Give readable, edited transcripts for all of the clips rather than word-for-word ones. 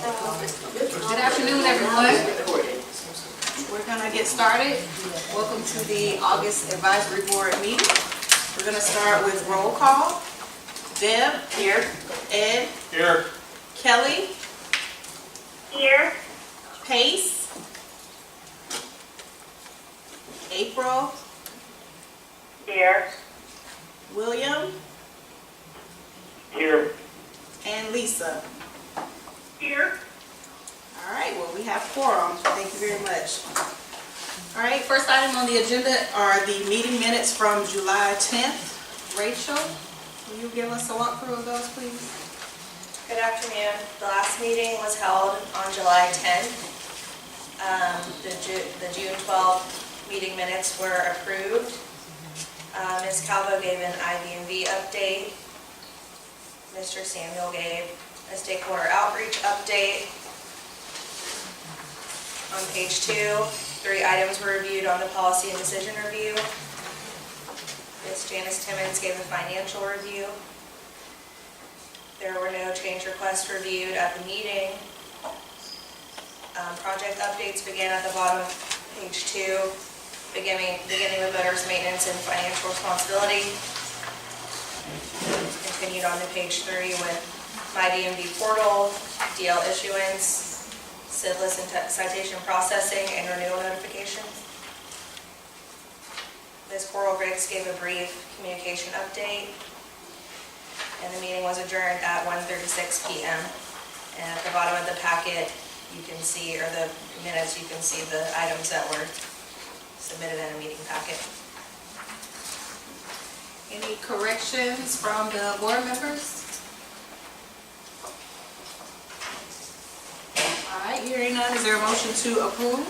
Good afternoon, everyone. We're gonna get started. Welcome to the August Advisory Board meeting. We're gonna start with roll call. Deb? Here. Ed? Here. Kelly? Here. Pace? April? Here. William? Here. And Lisa? Here. All right, well, we have quorum. Thank you very much. All right, first item on the agenda are the meeting minutes from July 10th. Rachel, will you give us a walkthrough of those, please? Good afternoon. The last meeting was held on July 10th. The June 12th meeting minutes were approved. Ms. Calvo gave an IVMV update. Mr. Samuel gave a stakeholder outreach update. On page 2, 3 items were reviewed on the policy and decision review. Ms. Janice Timmons gave a financial review. There were no change requests reviewed at the meeting. Project updates began at the bottom of page 2, beginning with voters' maintenance and financial responsibility. Continued on to page 3 with My DMV portal, DL issuance, SIDLIS and citation processing, and renewal notifications. Ms. Coral Griggs gave a brief communication update, and the meeting was adjourned at 1:36 p.m. And at the bottom of the packet, you can see, or the minutes, you can see the items that were submitted in a meeting packet. Any corrections from the board members? All right, hearing none, is there a motion to approve?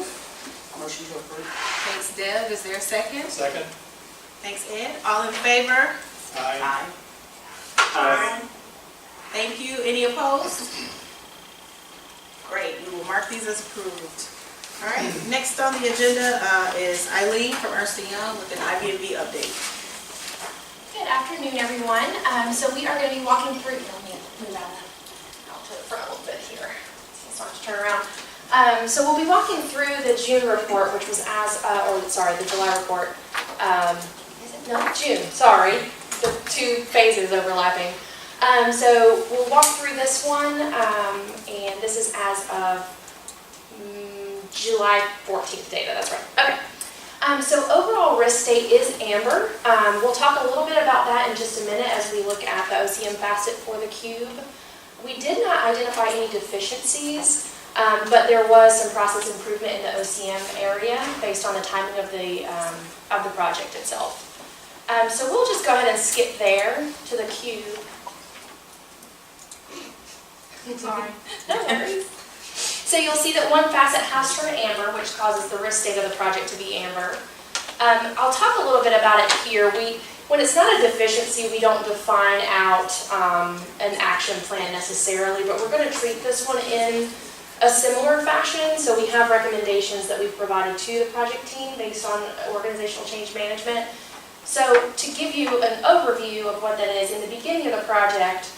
Motion to approve. Thanks, Deb. Is there a second? Second. Thanks, Ed. All in favor? Aye. Aye. Thank you. Any opposed? Great, we will mark these as approved. All right, next on the agenda is Eileen from Ernst & Young with an IVMV update. Good afternoon, everyone. So we are going to be walking through, let me move out to the front a little bit here. It's not to turn around. So we'll be walking through the June report, which was the July report. June, sorry. The two phases overlapping. So we'll walk through this one, and this is as of July 14th data, that's right. Okay. So overall risk state is amber. We'll talk a little bit about that in just a minute as we look at the OCM facet for the cube. We did not identify any deficiencies, but there was some process improvement in the OCM area based on the timing of the project itself. So we'll just go ahead and skip there to the cube. Sorry. No worries. So you'll see that one facet has turned amber, which causes the risk state of the project to be amber. I'll talk a little bit about it here. When it's not a deficiency, we don't define out an action plan necessarily, but we're going to treat this one in a similar fashion. So we have recommendations that we've provided to the project team based on organizational change management. So to give you an overview of what that is, in the beginning of the project,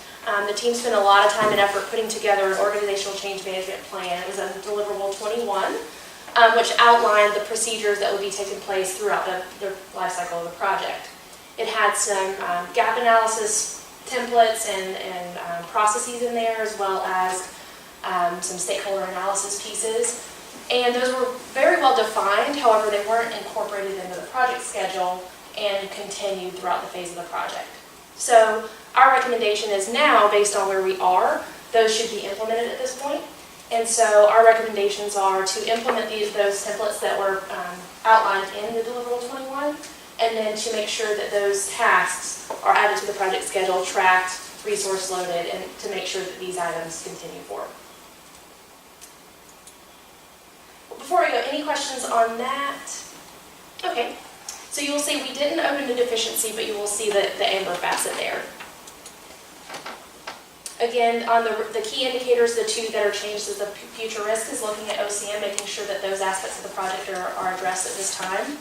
the team spent a lot of time and effort putting together an organizational change management plan. It was a deliverable 21, which outlined the procedures that would be taking place throughout the life cycle of the project. It had some gap analysis templates and processes in there, as well as some stakeholder analysis pieces. And those were very well defined, however, they weren't incorporated into the project schedule and continued throughout the phase of the project. So our recommendation is now, based on where we are, those should be implemented at this point. And so our recommendations are to implement those templates that were outlined in the deliverable 21, and then to make sure that those tasks are added to the project schedule, tracked, resource loaded, and to make sure that these items continue forward. Before we go, any questions on that? Okay. So you will see we didn't open the deficiency, but you will see the amber facet there. Again, on the key indicators, the two that are changed as the future risk is looking at OCM, making sure that those aspects of the project are addressed at this time.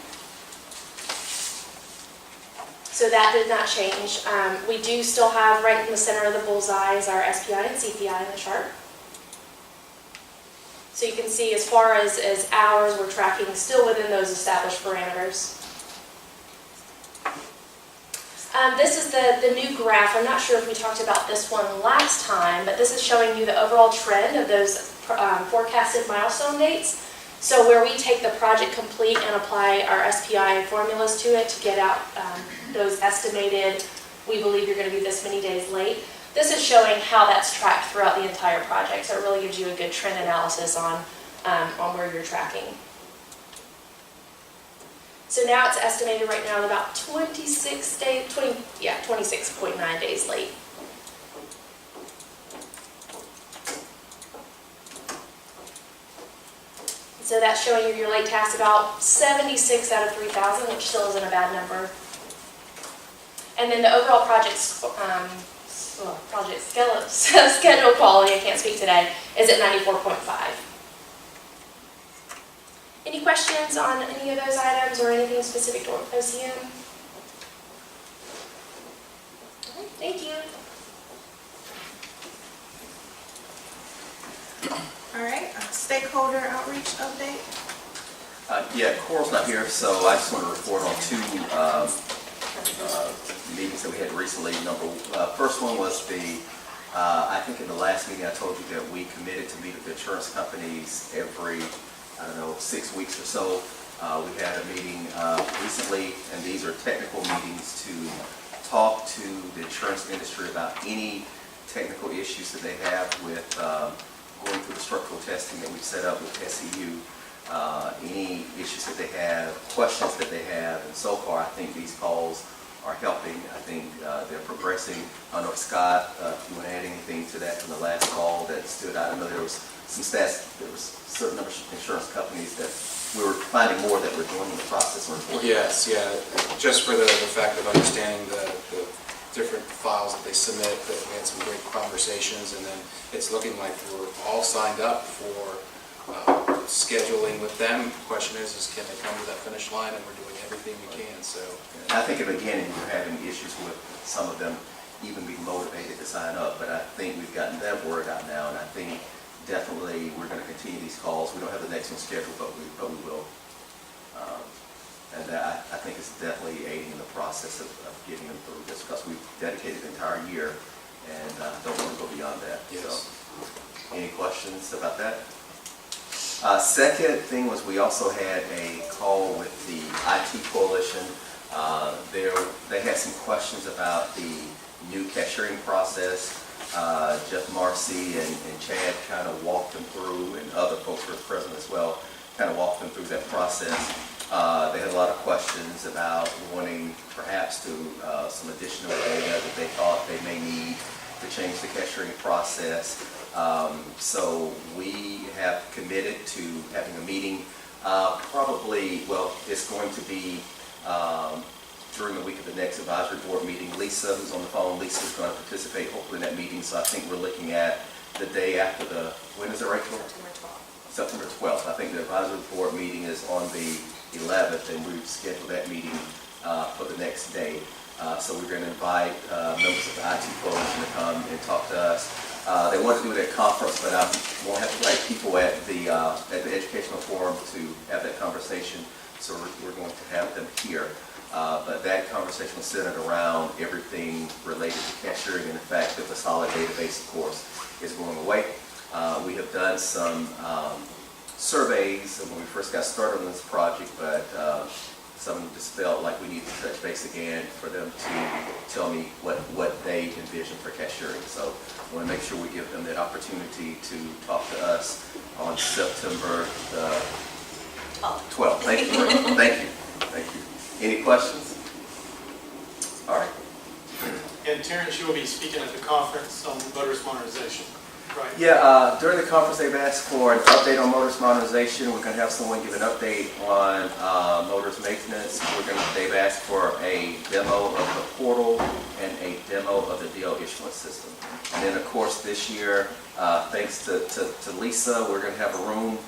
So that did not change. We do still have right in the center of the bullseye is our SPI and CPI in the chart. So you can see as far as hours, we're tracking still within those established parameters. This is the new graph. I'm not sure if we talked about this one last time, but this is showing you the overall trend of those forecasted milestone dates. So where we take the project complete and apply our SPI formulas to it to get out those estimated, we believe you're going to be this many days late. This is showing how that's tracked throughout the entire project. So it really gives you a good trend analysis on where you're tracking. So now it's estimated right now at about 26.9 days late. So that's showing you your late tasks about 76 out of 3,000, which still isn't a bad number. And then the overall project schedule quality, I can't speak today, is at 94.5. Any questions on any of those items or anything specific to OCM? All right, thank you. All right, stakeholder outreach update. Yeah, Coral's not here, so I just want to report on two meetings that we had recently. First one was I think in the last meeting I told you that we committed to meet with the insurance companies every, 6 weeks or so. We had a meeting recently, and these are technical meetings to talk to the insurance industry about any technical issues that they have with going through the structural testing that we've set up with SEU, any issues that they have, questions that they have, and so far I think these calls are helping. I think they're progressing. I don't know if Scott, if you want to add anything to that from the last call that stood out. I know there was some stats, there was a certain number of insurance companies that we were finding more that were joining the process. Yes, yeah, just for the fact of understanding the different files that they submit, that we had some great conversations, and then it's looking like we're all signed up for scheduling with them. The question is can they come to that finish line, and we're doing everything we can, so. I think in the beginning we were having issues with some of them even being motivated to sign up, but I think we've gotten that word out now, and I think definitely we're going to continue these calls. We don't have the next one scheduled, but we will. And I think it's definitely aiding in the process of getting them through this, because we've dedicated the entire year and don't want to go beyond that. Yes. So, any questions about that? Second thing was we also had a call with the IT Coalition. They had some questions about the new cashiering process. Jeff Marcy and Chad kind of walked them through, and other folks were present as well, kind of walked them through that process. They had a lot of questions about wanting perhaps some additional data that they thought they may need to change the cashiering process. So we have committed to having a meeting it's going to be during the week of the next advisory board meeting. Lisa, who's on the phone, Lisa's going to participate hopefully in that meeting. So I think we're looking at the day after when is it, Rachel? September 12th. I think the advisory board meeting is on the 11th, and we've scheduled that meeting for the next day. So we're going to invite members of the IT Coalition to come and talk to us. They want to do it at conference, but I won't have to invite people at the educational forum to have that conversation. So we're going to have them here. But that conversation was centered around everything related to cashiering, and the fact that the solid database, of course, is going away. We have done some surveys when we first got started on this project, but some of them just felt like we needed to touch base again for them to tell me what they envision for cashiering. So I want to make sure we give them that opportunity to talk to us on September the 12th. Thank you. Thank you. Thank you. Any questions? All right. And Terrence, you will be speaking at the conference on motorist modernization, right? Yeah, during the conference they've asked for an update on motorist modernization. We're going to have someone give an update on motorist maintenance. They've asked for a demo of the portal and a demo of the DL issuance system. And then, of course, this year, thanks to Lisa, we're going to have a room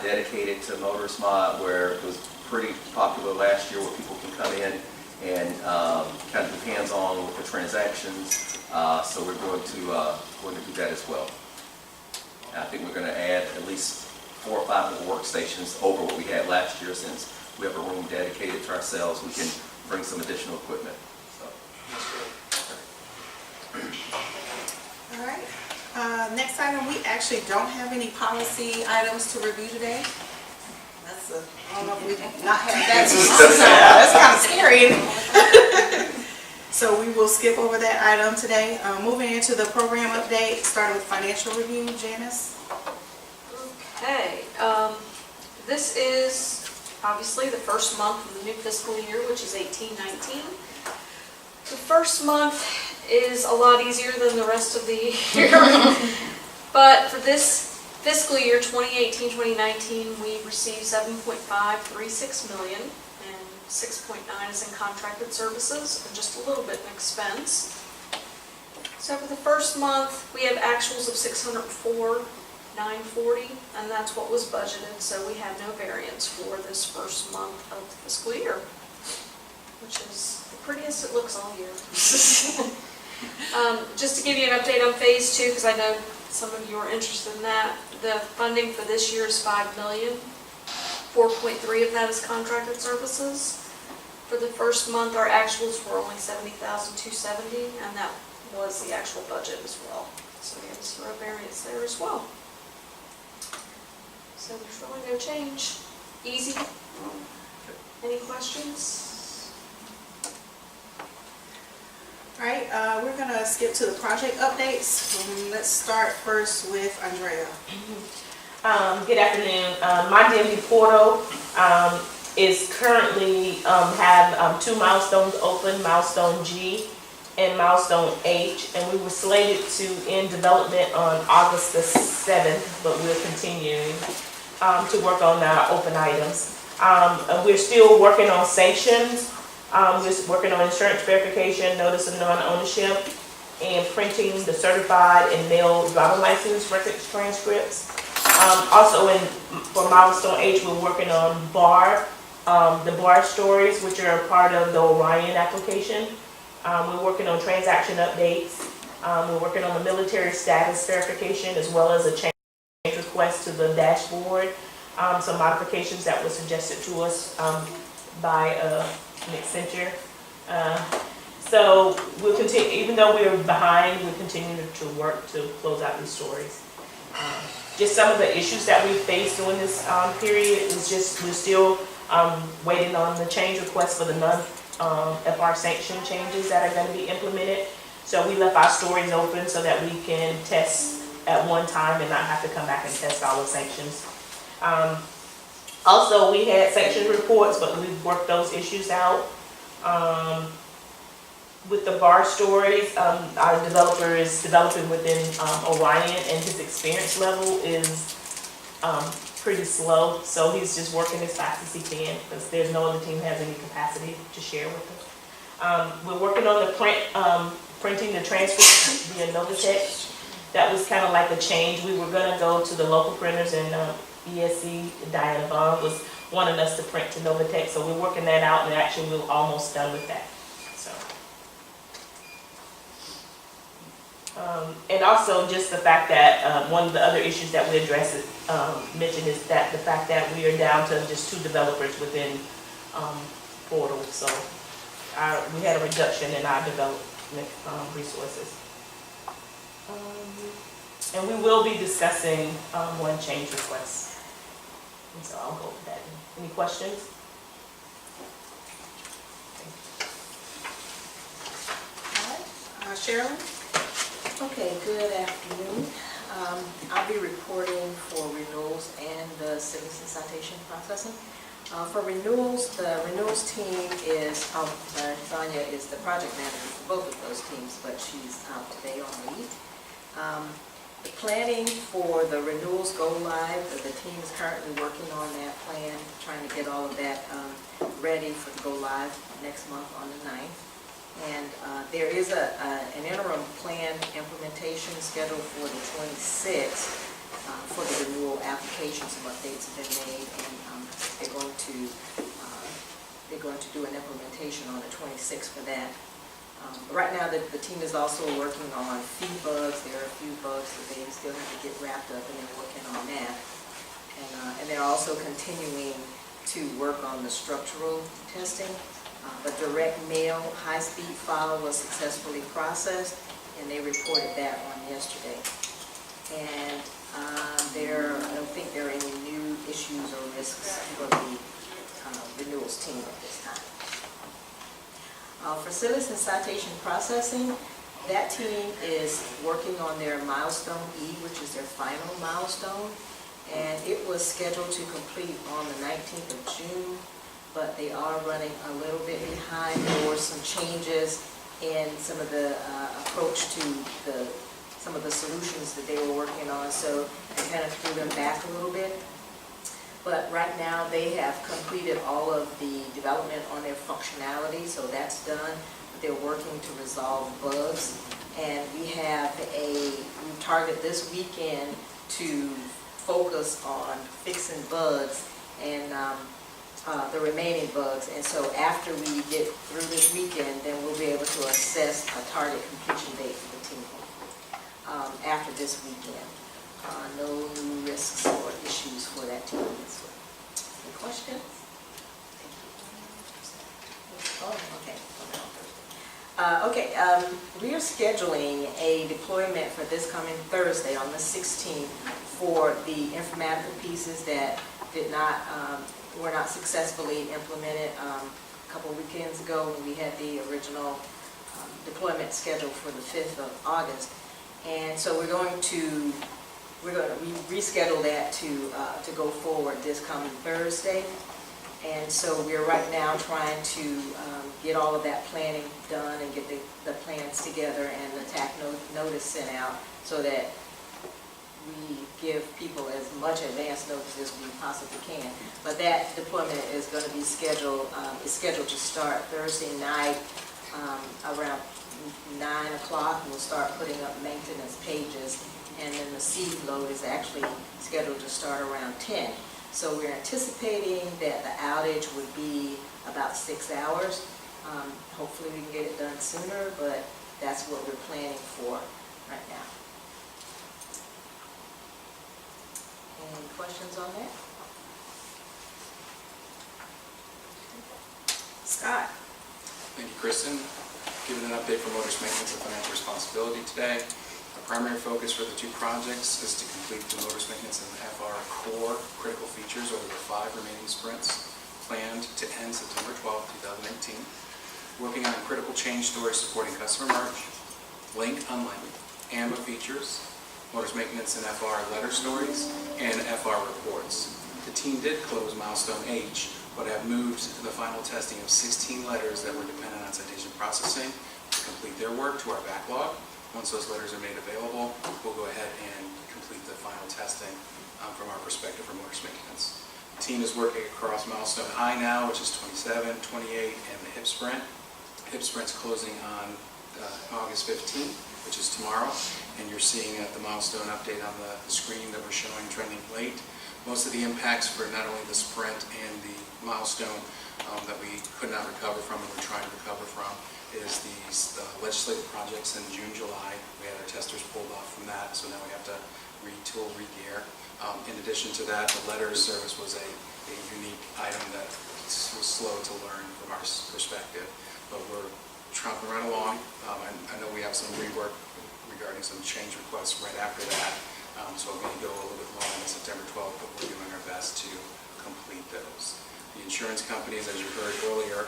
dedicated to motorist mod, where it was pretty popular last year, where people can come in and kind of be hands-on with the transactions. So we're going to do that as well. I think we're going to add at least 4 or 5 more workstations over what we had last year. Since we have a room dedicated to ourselves, we can bring some additional equipment. So, That's great. All right. Next item, we actually don't have any policy items to review today. I don't know if we not have that. That's kind of scary. So we will skip over that item today. Moving into the program update, starting with financial review, Janice. Okay, this is obviously the first month of the new fiscal year, which is 18-19. The first month is a lot easier than the rest of the year. But for this fiscal year 2018-2019, we received $7.536 million, and 6.9 is in contracted services, and just a little bit in expense. So for the first month, we have actuals of $604,940, and that's what was budgeted, so we have no variance for this first month of the fiscal year, which is the prettiest it looks all year. Just to give you an update on phase 2, because I know some of you are interested in that, the funding for this year is $5 million. 4.3 of that is contracted services. For the first month, our actuals were only $70,270, and that was the actual budget as well. So there's a variance there as well. So there's really no change. Easy. Any questions? All right, we're gonna skip to the project updates. Let's start first with Andrea. Good afternoon. My DMV portal is currently have 2 milestones open, milestone G and milestone H, and we were slated to end development on August the 7th, but we're continuing to work on our open items. We're still working on sanctions. We're working on insurance verification, notice of non-ownership, and printing the certified and mailed driver license records transcripts. Also for milestone H, we're working on BAR, the BAR stories, which are part of the Orion application. We're working on transaction updates. We're working on the military status verification, as well as a change request to the dashboard. Some modifications that were suggested to us by Accenture. So we'll continue, even though we're behind, we'll continue to work to close out these stories. Just some of the issues that we faced during this period is just we're still waiting on the change request for the non-FR sanction changes that are going to be implemented. So we left our stories open so that we can test at one time and not have to come back and test all the sanctions. Also, we had sanctions reports, but we've worked those issues out. With the BAR stories, our developer is developing within Orion, and his experience level is pretty slow, so he's just working as fast as he can because there's no other team has any capacity to share with him. We're working on the printing the transcripts via Novatech. That was kind of like a change. We were going to go to the local printers, and ESC, Diana Bond, was wanting us to print to Novatech, so we're working that out, and actually we're almost done with that. So, and also just the fact that one of the other issues that we addressed, mentioned, is that the fact that we are down to just 2 developers within portal, so we had a reduction in our development resources. And we will be discussing one change request. And so I'll go with that. Any questions? All right, Cheryl? Okay, good afternoon. I'll be reporting for renewals and the citizen citation processing. For renewals, the renewals team is, Sonia is the project manager for both of those teams, but she's out today on leave. The planning for the renewals go live. The team is currently working on that plan, trying to get all of that ready for the go live next month on the 9th. And there is an interim plan implementation scheduled for the 26th for the renewal application. Some updates have been made, and they're going to do an implementation on the 26th for that. Right now, the team is also working on few bugs. There are a few bugs that they still have to get wrapped up, and they're working on now. And they're also continuing to work on the structural testing. The direct mail high-speed file was successfully processed, and they reported that on yesterday. And I don't think there are any new issues or risks for the renewals team at this time. For citizen citation processing, that team is working on their milestone E, which is their final milestone, and it was scheduled to complete on the 19th of June, but they are running a little bit behind. There were some changes in some of the approach to some of the solutions that they were working on, so I kind of threw them back a little bit. But right now, they have completed all of the development on their functionality, so that's done. They're working to resolve bugs, and we target this weekend to focus on fixing bugs and the remaining bugs. And so after we get through this weekend, then we'll be able to assess a target completion date for the team after this weekend. No new risks or issues for that team this week. Any questions? Oh, okay. We are scheduling a deployment for this coming Thursday on the 16th for the informatical pieces that were not successfully implemented a couple weekends ago when we had the original deployment scheduled for the 5th of August. And so we reschedule that to go forward this coming Thursday. And so we're right now trying to get all of that planning done and get the plans together and the TAC notice sent out so that we give people as much advance notice as we possibly can. But that deployment is going to be scheduled to start Thursday night around 9 o'clock. We'll start putting up maintenance pages, and then the seed load is actually scheduled to start around 10. So we're anticipating that the outage would be about 6 hours. Hopefully we can get it done sooner, but that's what we're planning for right now. Any questions on that? Scott? Thank you, Kristen. Giving an update for Motors Maintenance and Financial Responsibility today. Our primary focus for the two projects is to complete the Motors Maintenance and FR core critical features over the 5 remaining sprints, planned to end September 12, 2018. Working on critical change stories supporting customer merge, link unlink, AMBA features, Motors Maintenance and FR letter stories, and FR reports. The team did close milestone H, but have moved to the final testing of 16 letters that were dependent on citation processing to complete their work to our backlog. Once those letters are made available, we'll go ahead and complete the final testing from our perspective for Motors Maintenance. The team is working across milestone I now, which is 27, 28, and the HIP sprint. HIP sprint's closing on August 15th, which is tomorrow, and you're seeing the milestone update on the screen that we're showing trending late. Most of the impacts for not only the sprint and the milestone that we could not recover from and we're trying to recover from is these legislative projects in June, July. We had our testers pulled off from that, so now we have to retool, re-gear. In addition to that, the letter service was a unique item that was slow to learn from our perspective, but we're trumping right along. I know we have some rework regarding some change requests right after that, so we're going to go a little bit long on September 12th, but we're doing our best to complete those. The insurance companies, as you heard earlier,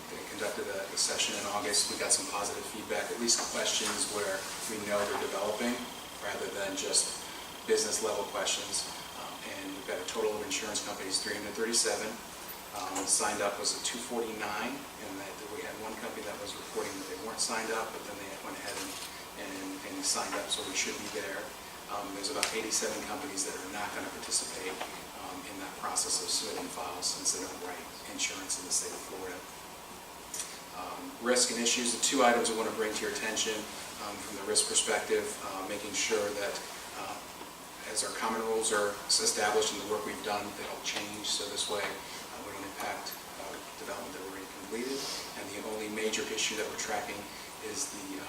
they conducted a session in August. We got some positive feedback, at least questions where we know they're developing rather than just business level questions. And we've got a total of insurance companies, 337. Signed up was at 249, and that we had one company that was reporting that they weren't signed up, but then they went ahead and signed up, so we should be there. There's about 87 companies that are not going to participate in that process of submitting files since they don't write insurance in the state of Florida. Risk and issues, the 2 items I want to bring to your attention from the risk perspective, making sure that as our common rules are established in the work we've done, they don't change, so this way we don't impact development that we've already completed. And the only major issue that we're tracking is the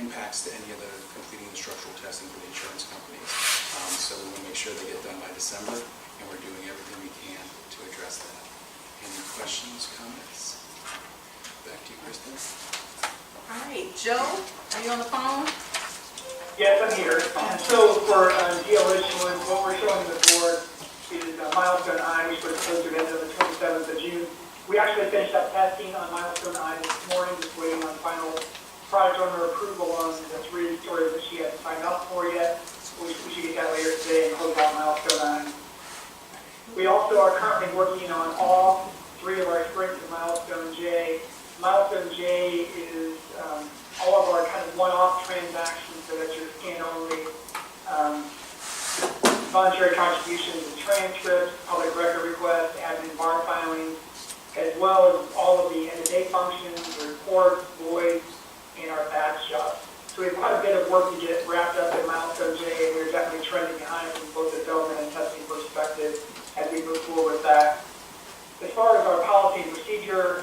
impacts to any of the completing the structural testing for the insurance companies. So we sure they get done by December, and we're doing everything we can to address that. Any questions, comments? Back to you, Kristen. All right, Joe, are you on the phone? Yes, I'm here. So for deal issuance, what we're showing the board is milestone I, which was supposed to end on the 27th of June. We actually finished up testing on milestone I this morning, just waiting on final project owner approval on the 3 stories that she hasn't signed up for yet. We should get that later today and close out milestone I. We also are currently working on all 3 of our sprints in milestone J. Milestone J is all of our kind of one-off transactions, so that's your scan-only voluntary contributions and transcripts, public record requests, admin bar filings, as well as all of the end-of-day functions, reports, voids, and our batch jobs. So we have quite a bit of work to get wrapped up in milestone J, and we're definitely trending behind from both the development and testing perspective as we move forward with that. As far as our policy and procedure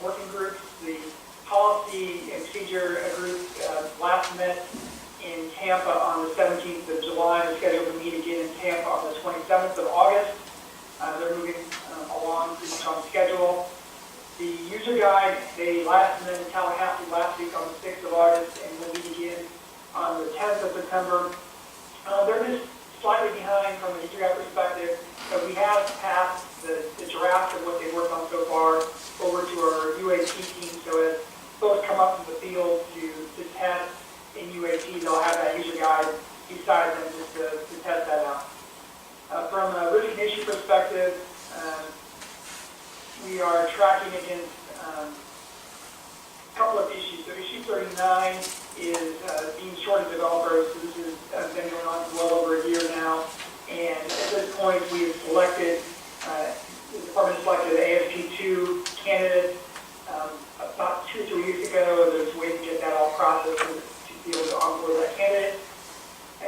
working groups, the policy and procedure group last met in Tampa on the 17th of July and scheduled to meet again in Tampa on the 27th of August. They're moving along pretty much on schedule. The user guide, they last met in Tallahassee last week on the 6th of August and will meet again on the 10th of September. They're just slightly behind from a user guide perspective, but we have passed the draft of what they've worked on so far over to our UAT team, so as folks come up to the field to test in UAT, they'll have that user guide beside them just to test that out. From a risk and issue perspective, we are tracking against a couple of issues. So issue 39 is being short of developers. So this has been going on for well over a year now. And at this point, we have selected, the department selected an ASP2 candidate about 2 or 3 weeks ago. There's a way to get that all processed to be able to onboard that candidate.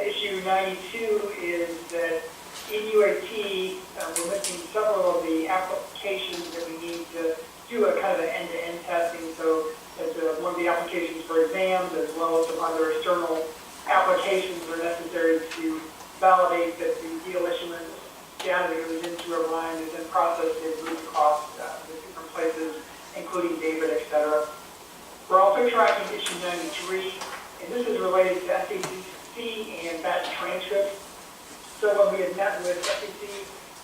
Issue 92 is that in UAT, we're missing several of the applications that we need to do a kind of an end-to-end testing. So it's one of the applications for exams, as well as some other external applications that are necessary to validate that the deal issuance data that goes into a line is in process and moved across the different places, including David, et cetera. We're also tracking issue 93, and this is related to SAC and batch transcripts. So when we had met with SEC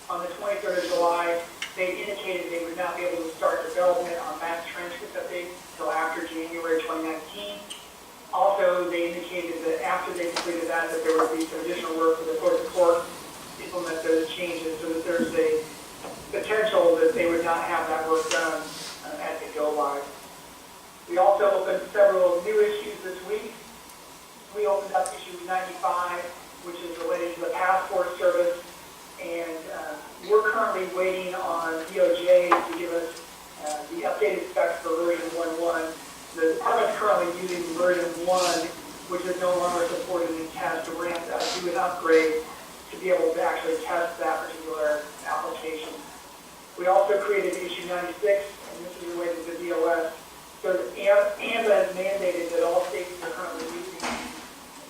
on the 23rd of July, they indicated they would not be able to start development on mass transcript updates until after January 2019. Also, they indicated that after they completed that there would be some additional work for the court to court to implement those changes, so that there's a potential that they would not have that work done as they go live. We also opened several new issues this week. We opened up issue 95, which is related to the passport service, and we're currently waiting on DOJ to give us the updated specs for version 1.1. The department's currently using version 1, which is no longer supported in test, so we're going to have to do an upgrade to be able to actually test that particular application. We also created issue 96, and this is related to DLS. So AMBA has mandated that all states are currently using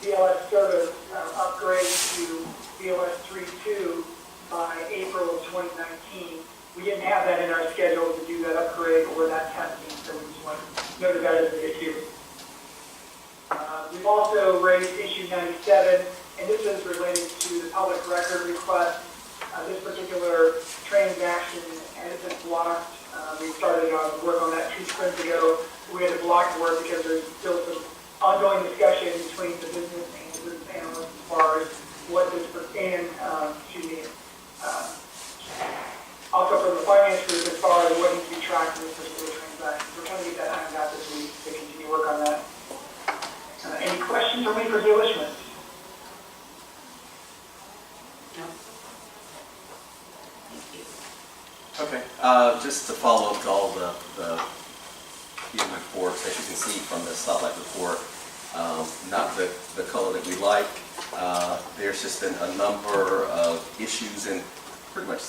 DLS service upgrade to DLS 3.2 by April of 2019. We didn't have that in our schedule to do that upgrade or that testing, so we just want to note that as an issue. We've also raised issue 97, and this is related to the public record request. This particular transaction has been blocked. We started work on that 2 sprints ago. We had to block the work because there's still some ongoing discussion between the business and the business analysts as far as what this also from the finance group as far as what needs to be tracked in this particular transaction. We're trying to get that ironed out this week to continue work on that. Any questions or me for deal issuance? No. Thank you. Okay, just to follow up to all the human reports, as you can see from the Spotlight report, not the color that we like. There's just been a number of issues, and pretty much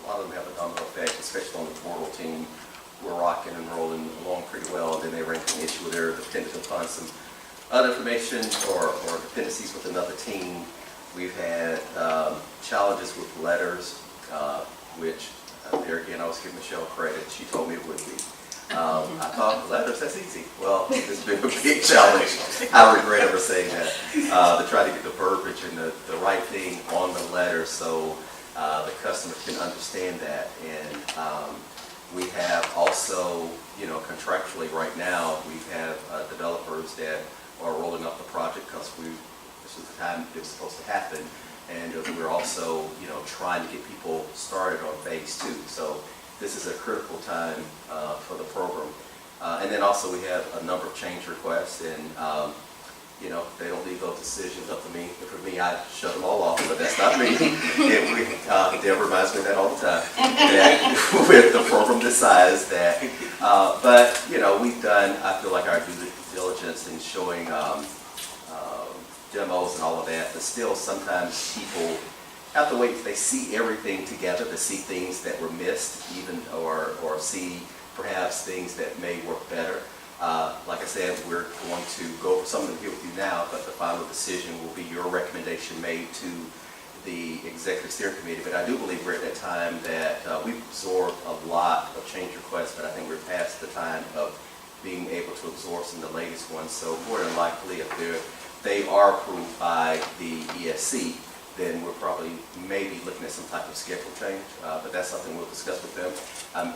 a lot of them have a domino effect, especially on the portal team. We're rocking and rolling along pretty well, and then they ran into an issue where they're attempting to find some other information or dependencies with another team. We've had challenges with letters, which there again, I was giving Michelle credit. She told me it would be. I thought letters, that's easy. Well, it's been a big challenge. I regret ever saying that, to try to get the verbiage and the right thing on the letter so the customer can understand that. And we have also, contractually right now, we have developers that are rolling up the project because this is the time it was supposed to happen. And we're also, trying to get people started on phase 2. So this is a critical time for the program. And then also we have a number of change requests, and they don't leave those decisions up to me. For me, I shut them all off, but that's not me. Deb reminds me of that all the time. That with the program decides that. But we've done, I feel like, our due diligence in showing demos and all of that, but still sometimes people have to wait till they see everything together to see things that were missed, even or see perhaps things that may work better. Like I said, we're going to go over some of them here with you now, but the final decision will be your recommendation made to the Executive Steering Committee. But I do believe we're at that time that we've absorbed a lot of change requests, but I think we're past the time of being able to absorb some of the latest ones. So more than likely, if they are approved by the ESC, then we're probably maybe looking at some type of schedule change, but that's something we'll discuss with them.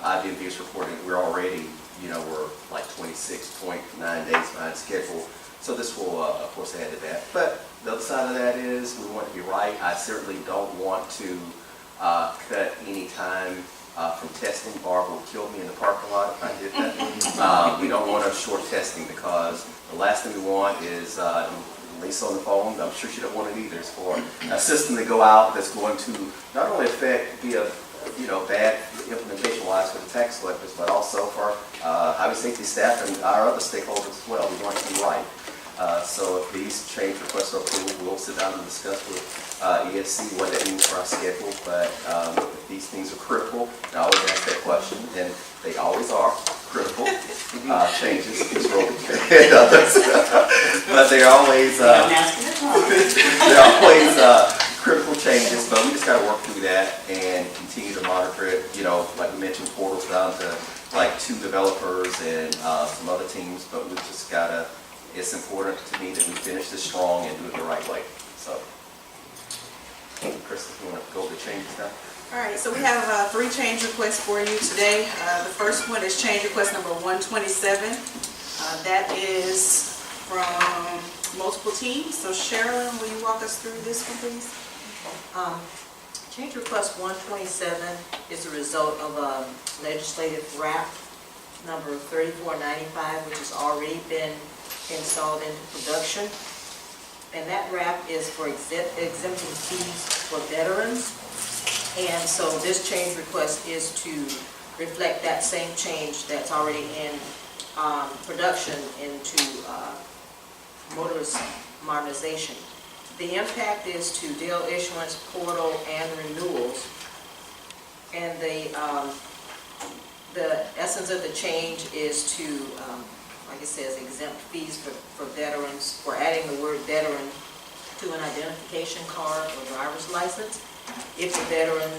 IDMV is reporting we're already, we're like 26.9 days behind schedule, so this will, of course, add to that. But the other side of that is we want to be right. I certainly don't want to cut any time from testing. Barb will kill me in the parking lot if I did that. We don't want to short testing because the last thing we want is Lisa on the phone. I'm sure she don't want it either. It's for a system to go out that's going to not only be a bad implementation-wise for the tax collectors, but also for highway safety staff and our other stakeholders as well. We want it to be right. So if these change requests are approved, we'll sit down and discuss with ESC what that means for our schedule. But if these things are critical, and I always ask that question, and they always are critical changes, but they're always critical changes. But we just got to work through that and continue to monitor it. Like we mentioned, portals down to like 2 developers and some other teams. But we just got to. It's important to me that we finish this strong and do it the right way. So, Chris, if you want to go over the changes now. All right, so we have 3 change requests for you today. The first one is change request number 127. That is from multiple teams. So Sherilyn, will you walk us through this one, please? Change request 127 is a result of a legislative wrap number 3495, which has already been installed into production. And that wrap is for exempting fees for veterans. And so this change request is to reflect that same change that's already in production into motorist modernization. The impact is to deal issuance, portal, and renewals. And the essence of the change is to, like it says, exempt fees for veterans. We're adding the word veteran to an identification card or driver's license if the veteran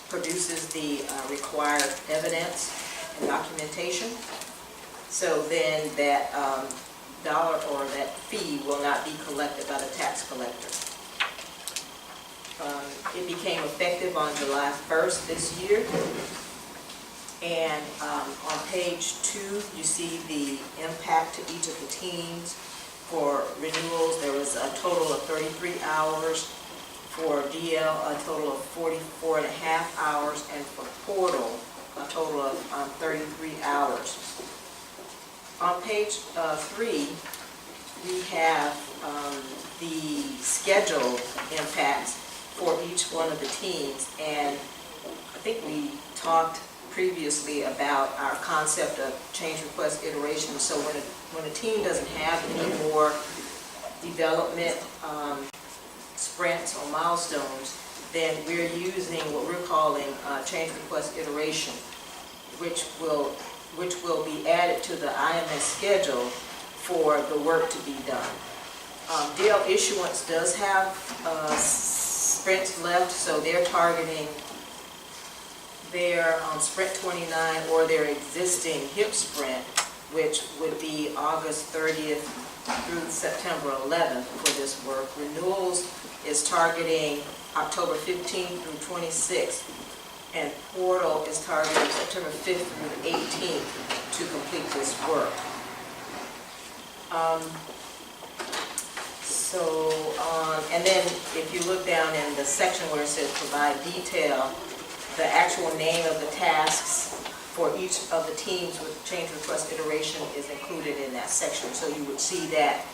produces the required evidence and documentation. So then that dollar or that fee will not be collected by the tax collector. It became effective on July 1st this year. And on page 2, you see the impact to each of the teams. For renewals, there was a total of 33 hours. For DL, a total of 44 and a half hours. And for portal, a total of 33 hours. On page 3, we have the schedule impacts for each one of the teams. And I think we talked previously about our concept of change request iteration. So when a team doesn't have any more development sprints or milestones, then we're using what we're calling change request iteration, which will be added to the IMS schedule for the work to be done. DL issuance does have sprints left, so they're targeting their Sprint 29 or their existing HIP sprint, which would be August 30th through September 11th for this work. Renewals is targeting October 15th through 26th, and Portal is targeting September 5th through 18th to complete this work. And then if you look down in the section where it says provide detail, the actual name of the tasks for each of the teams with change request iteration is included in that section. So you would see that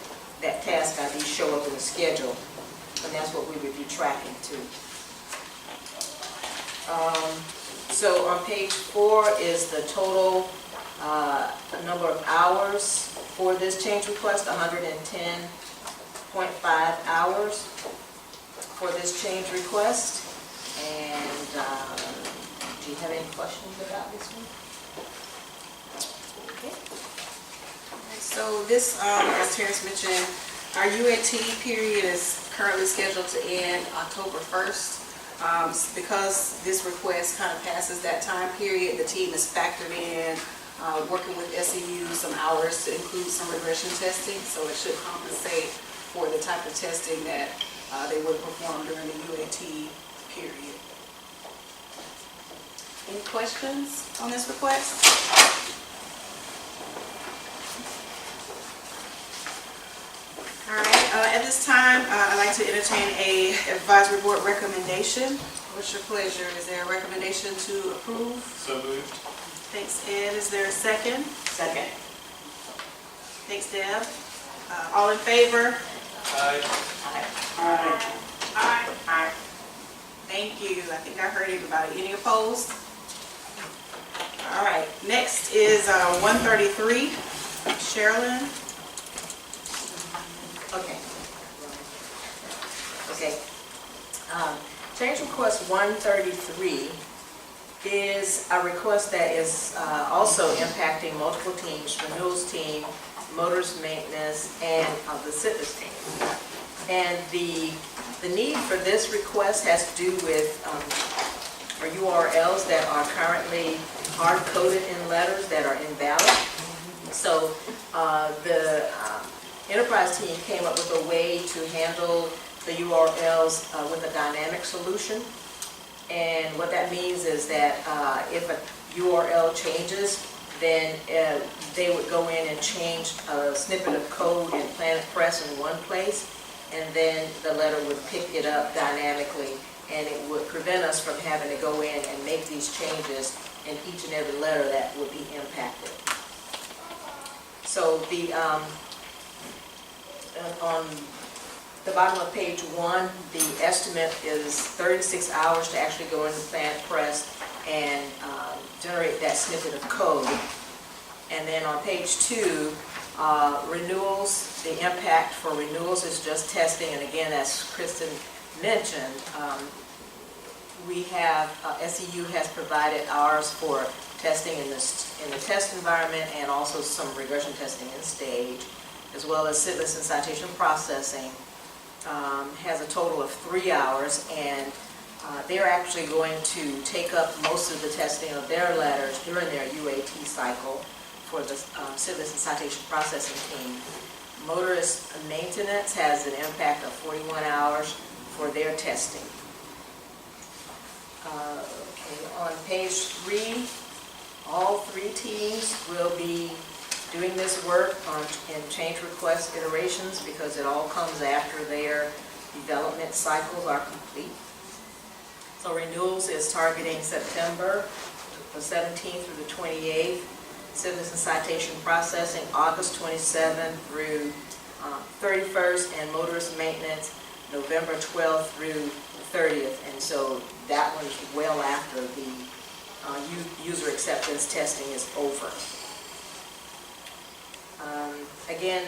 task ID show up in the schedule, and that's what we would be tracking to. So on page 4 is the total number of hours for this change request, 110.5 hours for this change request. And do you have any questions about this one? Okay. So this, as Terrence mentioned, our UAT period is currently scheduled to end October 1st. Because this request kind of passes that time period, the team is factored in working with SEU some hours to include some regression testing, so it should compensate for the type of testing that they would perform during the UAT period. Any questions on this request? All right, at this time, I'd like to entertain a advisory board recommendation. What's your pleasure? Is there a recommendation to approve? So moved. Thanks, Ed. Is there a second? Second. Thanks, Deb. All in favor? Aye. Aye. Thank you. I think I heard everybody. Any opposed? All right, next is 133. Sherilyn? Okay. Okay. Change request 133 is a request that is also impacting multiple teams, renewals team, motorist maintenance, and the SITLIS team. And the need for this request has to do with URLs that are currently hard-coded in letters that are invalid. So the enterprise team came up with a way to handle the URLs with a dynamic solution. And what that means is that if a URL changes, then they would go in and change a snippet of code in Planet Press in one place, and then the letter would pick it up dynamically, and it would prevent us from having to go in and make these changes in each and every letter that would be impacted. So the on the bottom of page 1, the estimate is 36 hours to actually go into Planet Press and generate that snippet of code. And then on page 2, renewals, the impact for renewals is just testing, and again, as Kristen mentioned, we have, SEU has provided ours for testing in the test environment and also some regression testing in stage, as well as SITLIS and citation processing. Has a total of 3 hours, and they're actually going to take up most of the testing of their letters during their UAT cycle for the SITLIS and citation processing team. Motorist maintenance has an impact of 41 hours for their testing. Okay, on page 3, all 3 teams will be doing this work in change request iterations because it all comes after their development cycles are complete. So renewals is targeting September the 17th through the 28th. SITLIS and citation processing August 27th through 31st, and motorist maintenance November 12th through the 30th. And so that one's well after the user acceptance testing is over. Again,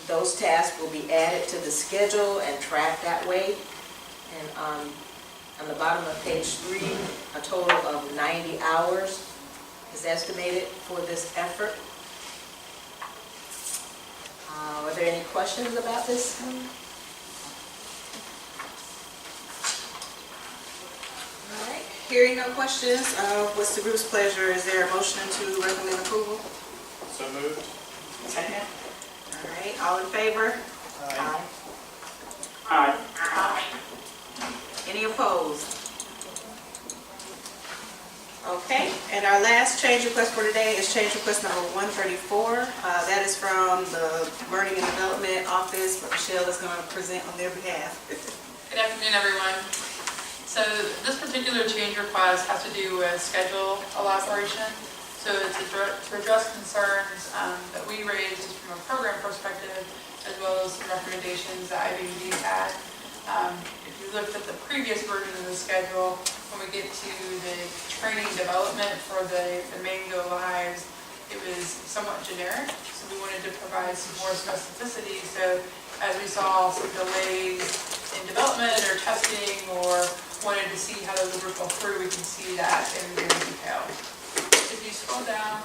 those tasks will be added to the schedule and tracked that way. And on the bottom of page 3, a total of 90 hours is estimated for this effort. Are there any questions about this? Hearing no questions, what's the group's pleasure? Is there a motion to recommend approval? So moved. Second. All right, all in favor? Aye. Aye. Any opposed? Okay, and our last change request for today is change request number 134. That is from the Learning and Development Office, but Michelle is going to present on their behalf. Good afternoon, everyone. So this particular change request has to do with schedule elaboration. So it's to address concerns that we raised just from a program perspective, as well as some recommendations that IBED had. If you looked at the previous version of the schedule, when we get to the training development for the main go lives, it was somewhat generic. So we wanted to provide some more specificity. So as we saw some delays in development or testing, or wanted to see how those would go through, we can see that in greater detail. If you scroll down,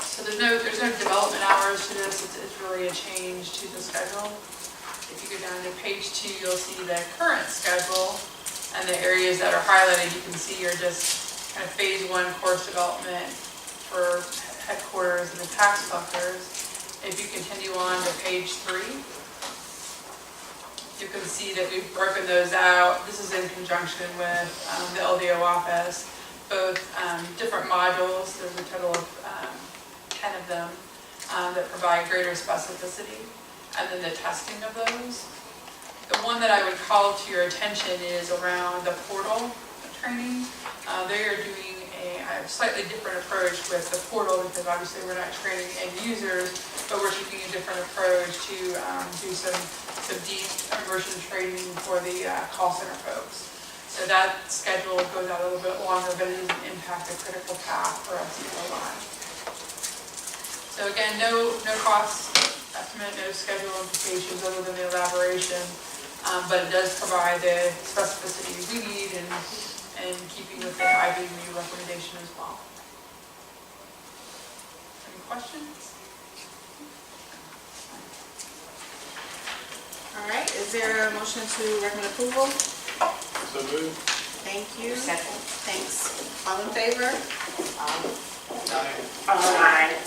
so there's no development hours to this. It's really a change to the schedule. If you go down to page 2, you'll see the current schedule, and the areas that are highlighted you can see are just kind of phase 1 course development for headquarters and the tax collectors. If you continue on to page 3, you can see that we've broken those out. This is in conjunction with the LDO office, both different modules. There's a total of 10 of them that provide greater specificity, and then the testing of those. The one that I would call to your attention is around the portal training. They are doing a slightly different approach with the portal, because obviously we're not training end users, but we're taking a different approach to do some deep immersion training for the call center folks. So that schedule goes out a little bit longer, but it doesn't impact the critical path for us to go live. So again, no cost estimate, no schedule implications other than the elaboration, but it does provide the specificity we need and keeping with the IBED recommendation as well. Any questions? All right, is there a motion to recommend approval? So moved. Thank you. Second. Thanks. All in favor? Aye. Aye.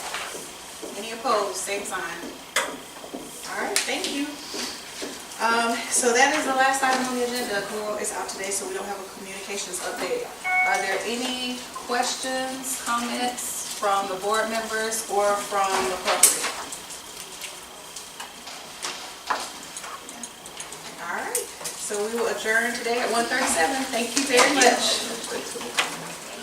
Any opposed? Same sign. All right, thank you. So that is the last item on the agenda. Coral is out today, so we don't have a communications update. Are there any questions, comments from the board members or from the public? All right, so we will adjourn today at 1:37. Thank you very much.